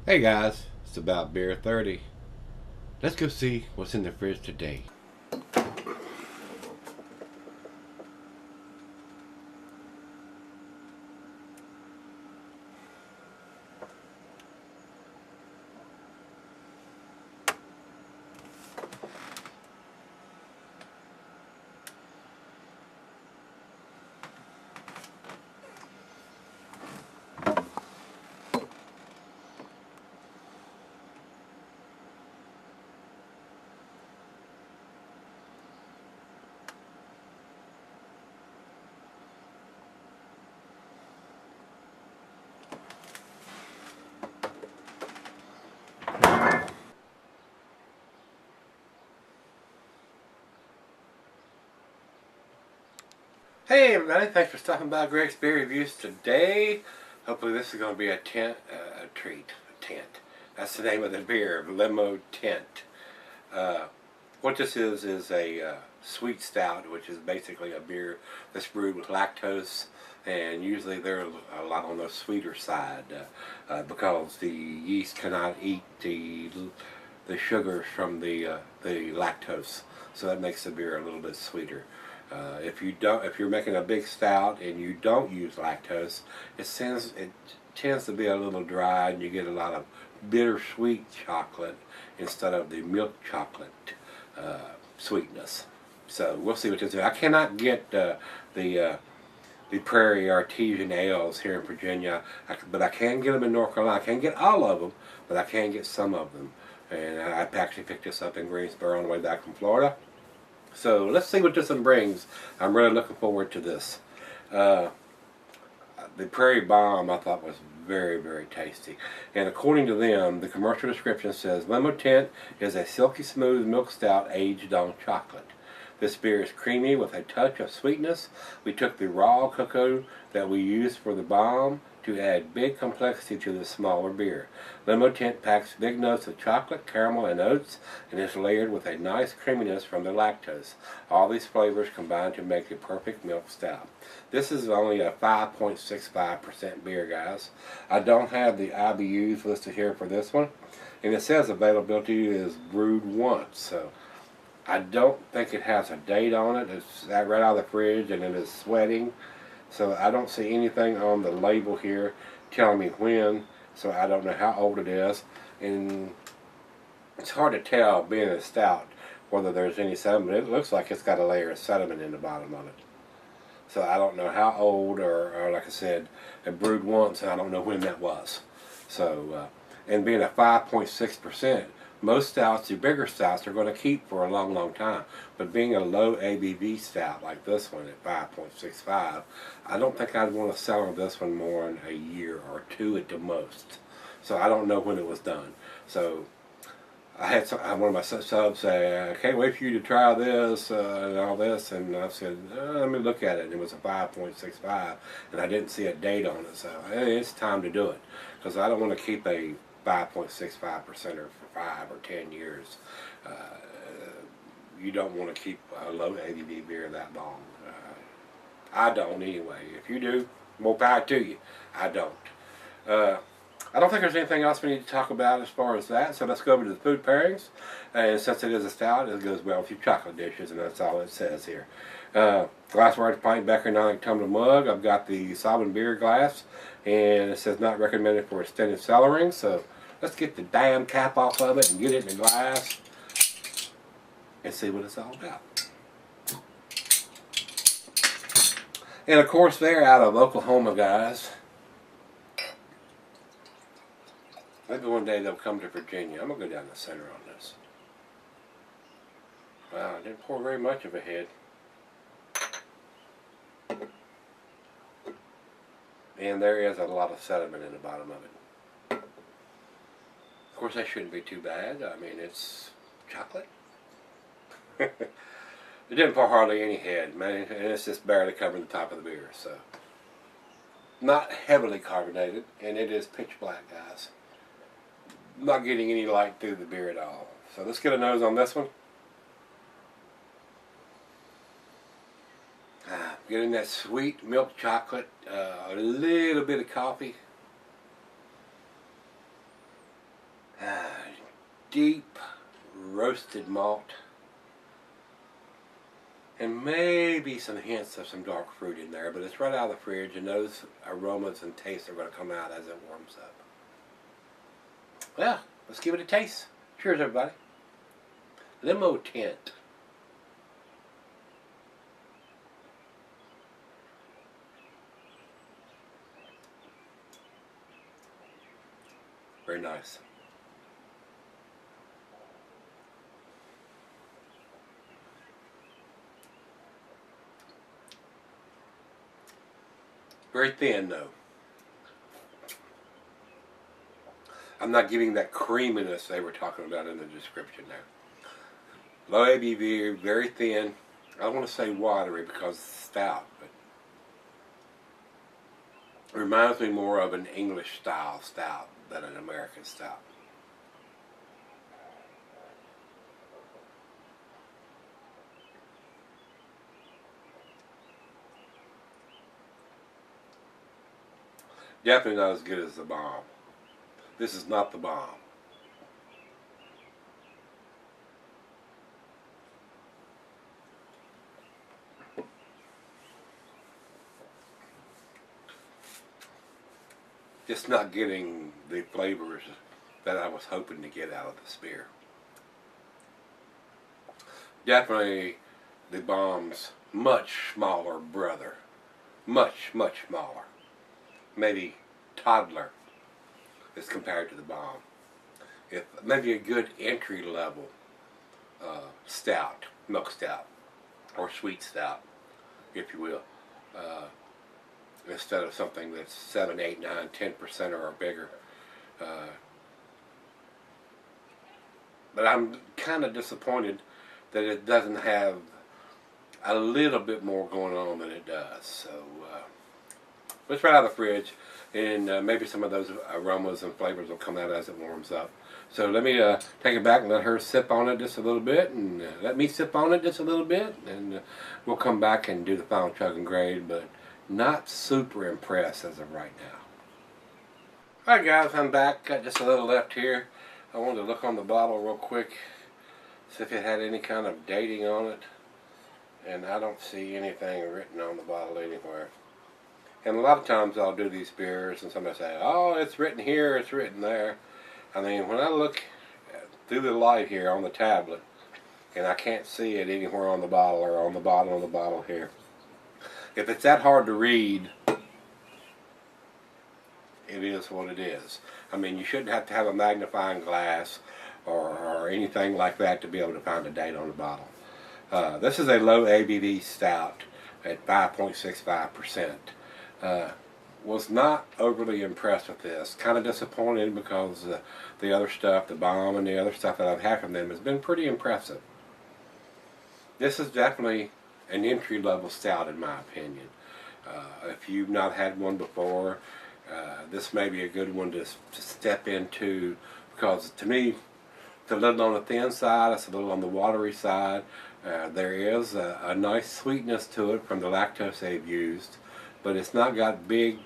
Hey guys, it's about beer 30. Let's go see what's in the fridge today. Hey everybody, thanks for stopping by Gregsbeerreviews today. Hopefully this is going to be a treat. A tent. That's the name of the beer, Limo Tint. What this is a sweet stout, which is basically a beer that's brewed with lactose, and usually they're a lot on the sweeter side because the yeast cannot eat the sugars from the lactose, so that makes the beer a little bit sweeter. If you're making a big stout and you don't use lactose, it tends to be a little dry, and you get a lot of bittersweet chocolate instead of the milk chocolate sweetness. So we'll see what this is. I cannot get the Prairie Artisan ales here in Virginia, but I can get them in North Carolina. I can't get all of them, but I can get some of them. And I actually picked this up in Gregsbeer on the way back from Florida. So let's see what this one brings. I'm really looking forward to this. The Prairie Bomb I thought was very, very tasty. And according to them, the commercial description says, Limo Tint is a silky smooth milk stout aged on chocolate. This beer is creamy with a touch of sweetness. We took the raw cocoa that we used for the bomb to add big complexity to the smaller beer. Limo Tint packs big notes of chocolate, caramel, and oats, and is layered with a nice creaminess from the lactose. All these flavors combine to make a perfect milk stout. This is only a 5.65% beer, guys. I don't have the IBUs listed here for this one, and it says availability is brewed once, so I don't think it has a date on it. It's right out of the fridge and it is sweating. So I don't see anything on the label here telling me when, so I don't know how old it is. And it's hard to tell, being a stout, whether there's any sediment. It looks like it's got a layer of sediment in the bottom of it. So I don't know how old, or like I said, it brewed once, and I don't know when that was. So, and being a 5.6%, most stouts, the bigger stouts, are going to keep for a long, long time. But being a low ABV stout like this one at 5.65, I don't think I'd want to sell on this one more than a year or two at the most. So I don't know when it was done. So I had one of my subs say, I can't wait for you to try this and all this. And I said, let me look at it. And it was a 5.65, and I didn't see a date on it. So hey, it's time to do it, because I don't want to keep a 5.65% for 5 or 10 years. You don't want to keep a low ABV beer that long. I don't anyway. If you do, more power to you. I don't. I don't think there's anything else we need to talk about as far as that, so let's go over to the food pairings. And since it is a stout, it goes well with your chocolate dishes, and that's all it says here. Glassware, pint, becker, non-tumbler mug. I've got the Sovereign beer glass, and it says not recommended for extended cellaring, so let's get the damn cap off of it and get it in the glass and see what it's all about. And of course, they're out of Oklahoma, guys. Maybe one day they'll come to Virginia. I'm going to go down the center on this. Wow, I didn't pour very much of a head. And there is a lot of sediment in the bottom of it. Of course, that shouldn't be too bad. I mean, it's chocolate. It didn't pour hardly any head, man, and it's just barely covering the top of the beer. So, not heavily carbonated, and it is pitch black, guys. Not getting any light through the beer at all. So let's get a nose on this one. Getting that sweet milk chocolate, a little bit of coffee. deep roasted malt, and maybe some hints of some dark fruit in there, but it's right out of the fridge, and those aromas and tastes are going to come out as it warms up. Well, let's give it a taste. Cheers, everybody. Limo Tint. Very nice. Very thin though. I'm not getting that creaminess they were talking about in the description there. Low ABV, very thin. I don't want to say watery because it's stout, but it reminds me more of an English style stout than an American stout. Definitely not as good as the bomb. This is not the bomb. Just not getting the flavors that I was hoping to get out of this beer. Definitely the bomb's much smaller brother. Much, much smaller. Maybe toddler as compared to the bomb. If maybe a good entry level stout, milk stout, or sweet stout, if you will, instead of something that's 7, 8, 9, 10% or bigger. But I'm kind of disappointed that it doesn't have a little bit more going on than it does. So let's right out of the fridge, and maybe some of those aromas and flavors will come out as it warms up. So let me take it back and let her sip on it just a little bit, and let me sip on it just a little bit, and we'll come back and do the final chug and grade, but not super impressed as of right now. Alright guys, I'm back. Got just a little left here. I wanted to look on the bottle real quick, see if it had any kind of dating on it, and I don't see anything written on the bottle anywhere. And a lot of times I'll do these beers and somebody say, oh, it's written here, it's written there. I mean, when I look through the light here on the tablet and I can't see it anywhere on the bottle or on the bottom of the bottle here, if it's that hard to read, it is what it is. I mean, you shouldn't have to have a magnifying glass or anything like that to be able to find a date on the bottle. This is a low ABV stout at 5.65%. Was not overly impressed with this. Kind of disappointed because the other stuff, the bomb and the other stuff that I've had from them has been pretty impressive. This is definitely an entry-level stout in my opinion. If you've not had one before, this may be a good one to step into, because to me it's a little on the thin side, it's a little on the watery side. There is a nice sweetness to it from the lactose they've used, but it's not got big,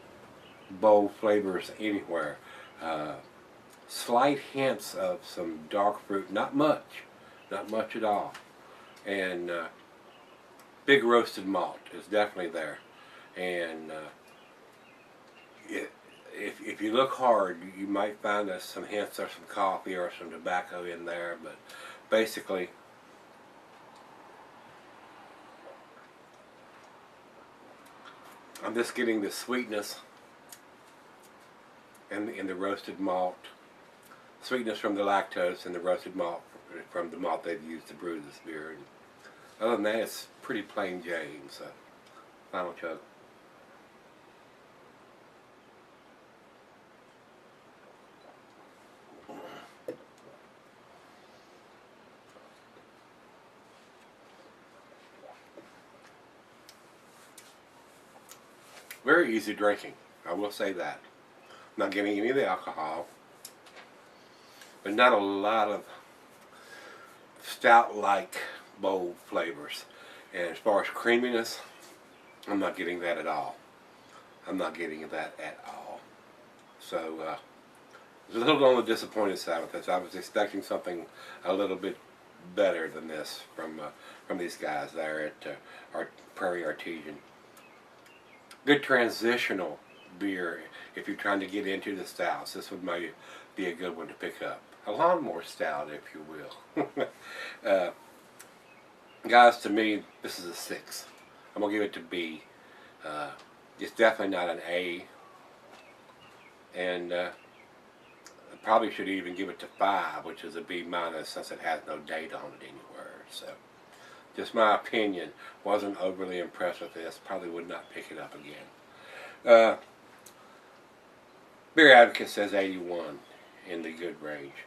bold flavors anywhere. Slight hints of some dark fruit, not much at all. And big roasted malt is definitely there. And if you look hard, you might find some hints of some coffee or some tobacco in there, but basically I'm just getting the sweetness in the roasted malt, sweetness from the lactose, and the roasted malt from the malt they've used to brew this beer. And other than that, it's pretty plain Jane. So, final chug. Very easy drinking, I will say that. Not getting any of the alcohol, but not a lot of stout-like bold flavors. And as far as creaminess, I'm not getting that at all. I'm not getting that at all. So, was a little on the disappointed side with this. I was expecting something a little bit better than this from these guys there at our Prairie Artisan. Good transitional beer if you're trying to get into the stouts. This would maybe be a good one to pick up. A lawnmower stout, if you will. Guys, to me, this is a 6. I'm going to give it to B. It's definitely not an A. And I probably should even give it to 5, which is a B minus, since it has no date on it anywhere. So, just my opinion. Wasn't overly impressed with this. Probably would not pick it up again. Beer Advocate says 81 in the good range.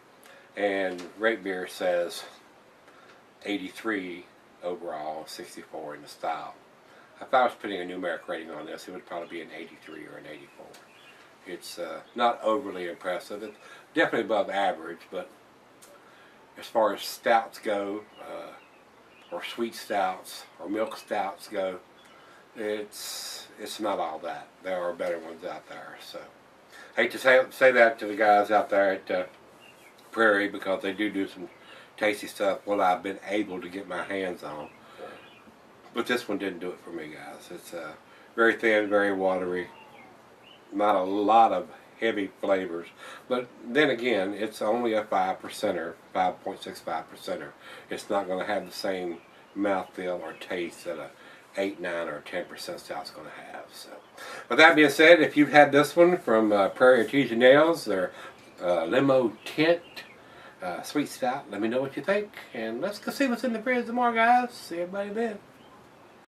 And Rate Beer says 83 overall, 64 in the style. If I was putting a numeric rating on this, it would probably be an 83 or an 84. It's not overly impressive. It's definitely above average, but as far as stouts go, or sweet stouts, or milk stouts go, it's not all that. There are better ones out there. So, I hate to say that to the guys out there at Prairie, because they do some tasty stuff what I've been able to get my hands on. But this one didn't do it for me, guys. It's very thin, very watery. Not a lot of heavy flavors. But then again, it's only a 5%er, 5.65%er. It's not going to have the same mouthfeel or taste that a 8, 9, or 10% stout's going to have. So, with that being said, if you've had this one from Prairie Artisan Ales, their Limo Tint Sweet Stout, let me know what you think. And let's go see what's in the fridge tomorrow, guys. See everybody then.